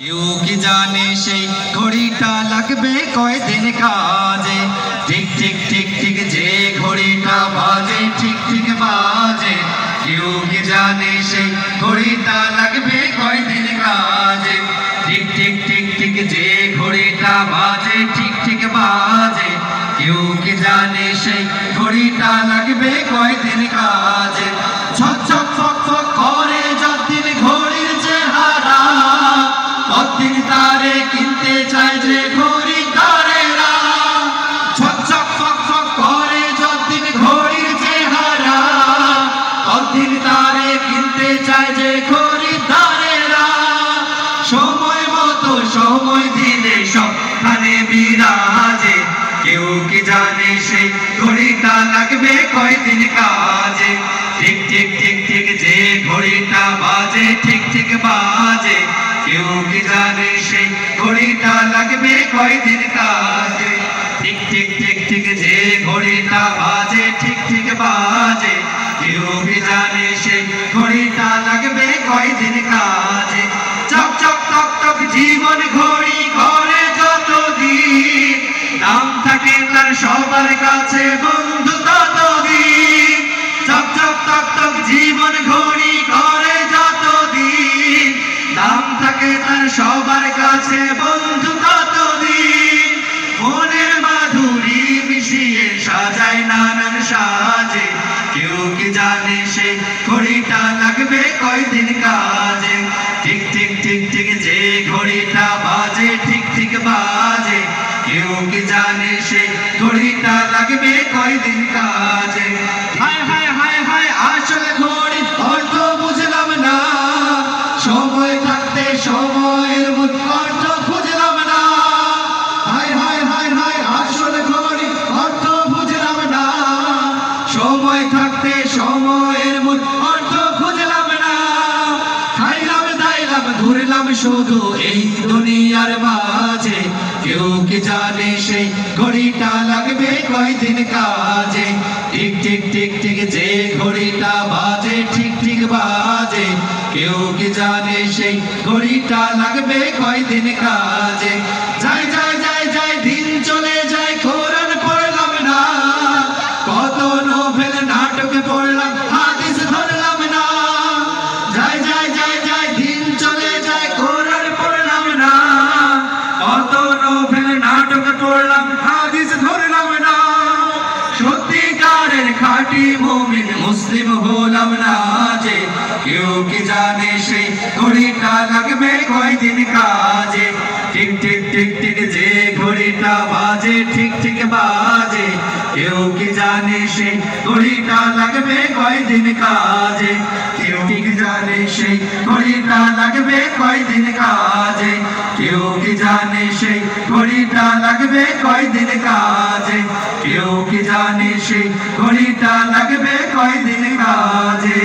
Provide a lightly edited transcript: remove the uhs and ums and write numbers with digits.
কেউ কি জানে সেই ঘড়িটা লাগবে কয়দিন কাজে। ঠিক ঠিক ঠিক ঠিক যে ঘড়িটা বাজে ঠিক ঠিক বাজে। কেউ কি জানে সেই ঘড়িটা লাগবে কয়দিন কাজে। ঠিক ঠিক ঠিক ঠিক যে ঘড়িটা বাজে ঠিক ঠিক বাজে। কেউ কি জানে সেই ঘড়িটা লাগবে কয়দিন কাজে। ঝক ঝক ফক ফক করে যতদিন ঘড়ির চেহারা, ততদিন তারে কিনতে চায় যে খরিদ্দারেরা। ঝক ঝক ফক ফক করে যতদিন ঘড়ির চেহারা, ততদিন তারে কিনতে চায় যে খরিদ্দারেরা। সময় মতো সময় দিলে সবখানে বিরাজে। কেউ কি জানে সেই ঘড়িটা লাগবে কয়দিন কাজে। ঠিক ঠিক ঠিক ঠিক যে ঘড়িটা বাজে ঠিক ঠিক বাজে। কেউ কি জানে সেই ঘড়িটা লাগবে কয়দিন কাজে। ঠিক ঠিক ঠিক ঠিক যে ঘড়িটা বাজে ঠিক ঠিক বাজে। কেউ কি জানে সেই ঘড়িটা লাগবে কয়দিন কাজে। চক চক টক টক জীবন ঘড়ি করে যতদিন, দাম থাকে তার সবার কাছে বন্ধু ততদিন। চক চক টক টক জীবন ঘড়ি করে যতদিন, দাম থাকে তার সবার কাছে বন্ধু ততদিন। মনের মাধুরী মিশিয়ে সাজায় নানান সাজে। কেউ কি জানে সেই ঘড়িটা লাগবে কয়দিন কাজে। ঠিক ঠিক ঠিক ঠিক যে ঘড়িটা বাজে ঠিক ঠিক বাজে। কেউ কি জানে সেই ঘড়িটা লাগবে কয়দিন কাজে। হায় হায় হায় হায় আসলে ঘড়ি অর্থ বুঝলাম না, সময় থাকতে সময়ের অর্থ খুঁজলাম না। হায় হায় হায় হায় আসলে ঘড়ি অর্থ বুঝলাম না, সময় থাকতে সময়ের অর্থ খুঁজলাম না। খাইলাম দাইলাম ঘুরলাম শুধু এই দুনিয়ার মাঝে। কেউ কি জানে সেই ঘড়িটা লাগবে কয়দিন কাজে। ঠিক ঠিক ঠিক ঠিক যে ঘড়িটা বাজে ঠিক ঠিক বাজে। কেউ কি জানে সেই ঘড়িটা লাগবে কয়দিন কাজে। যাই যাই যাই যাই দিন চলে যায় কোরআন পড়লাম না, কত নোবেল নাটক পড়লাম হাদিস ধরলাম না। যাই যাই যাই যাই দিন চলে যায় কোরআন পড়লাম না, কত নোবেল নাটক পড়লাম হাদিস ধরলাম না। সত্যিকারের খাঁটি মুমিন মুসলিম হলাম না যে। কেউ কি জানে সেই ঘড়িটা লাগবে কয়দিন কাজে। ঠিক ঠিক ঠিক ঠিক যে ঘড়িটা বাজে ঠিক ঠিক বাজে। কেউ কি জানে সেই ঘড়িটা লাগবে কয়দিন কাজে। কেউ কি জানে সেই ঘড়িটা লাগবে কয়দিন কাজে। কেউ কি জানে সেই ঘড়িটা লাগবে কয়দিন কাজে। কেউ কি জানে সেই ঘড়িটা লাগবে কয়দিন কাজে।